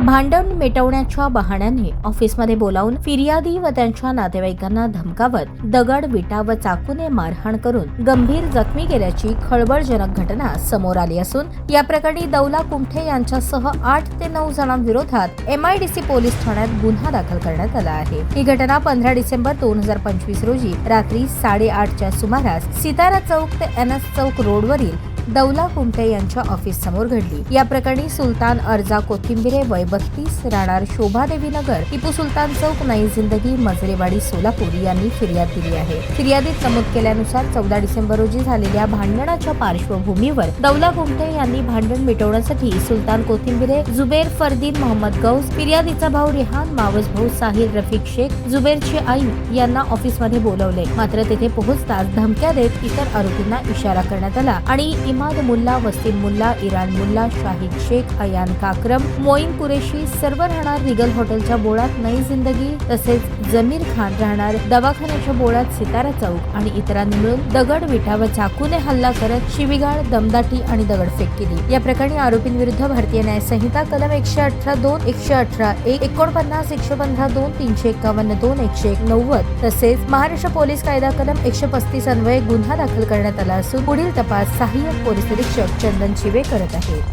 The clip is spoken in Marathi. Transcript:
भांडण मिटवण्याच्या बहाण्याने ऑफिसमध्ये बोलावून फिर्यादी व त्यांच्या नातेवाईकांना धमकावत दगड, विटा व चाकूने मारहाण करून गंभीर जखमी केल्याची खळबळजनक घटना समोर आली असून या प्रकरणी दौला कुमठे यांच्यासह 8 ते 9 जणांविरोधात MIDC पोलीस ठाण्यात गुन्हा दाखल करण्यात आला आहे। ही घटना 15 डिसेंबर 2025 रोजी रात्री 8:30च्या सुमारास सितारा चौक ते NS चौक रोडवरील दौला कुमठे यांच्या ऑफिस समोर घडली। या प्रकरणी सुलतान अर्जा कोथिंबिरे वय 32 राहणार शोभादेवी नगर, टिपू सुलतान चौक, नई जिंदगी, मजरेवाडी, सोलापूर यांनी फिर्याद दिली आहे। फिर्यादीत नमूद केल्यानुसार 14 डिसेंबर रोजी झालेल्या भांडणाच्या पार्श्वभूमीवर दौला कुमठे यांनी भांडण मिटवण्यासाठी सुलतान कोथिंबिरे, जुबेर फरदीन मोहम्मद गौस, फिर्यादीचा भाऊ रिहान, मावस भाऊ साहिल रफिक शेख, जुबेरची आई यांना ऑफिसमध्ये बोलवले। मात्र तेथे पोहोचताच धमक्या देत इतर आरोपींना इशारा करण्यात आला आणि इमाद मुल्ला, वसीम मुल्ला, इरान मुल्ला, शाहिद शेख, अयान काक्रम, मोईन कुरेशी सर्व राहणार रिगल हॉटेलच्या बोळात, नई जिंदगी तसेच जमीर खान राहणार दवाखान्याच्या बोळात, सितारा चौक आणि इतरांनी मिळून दगड, विटा व चाकूने हल्ला करत शिवीगाळ, दमदाटी आणि दगडफेक केली। या प्रकरणी आरोपींविरुद्ध भारतीय न्याय संहिता कलम 118(2), 118(1), 49, 115(2), 351(2), 190 तसेच महाराष्ट्र पोलीस कायदा कलम 135 अन्वये गुन्हा दाखल करण्यात आला असून पुढील तपास सहाय्यक पोलीस निरीक्षक चंदन चिवे करत आहेत।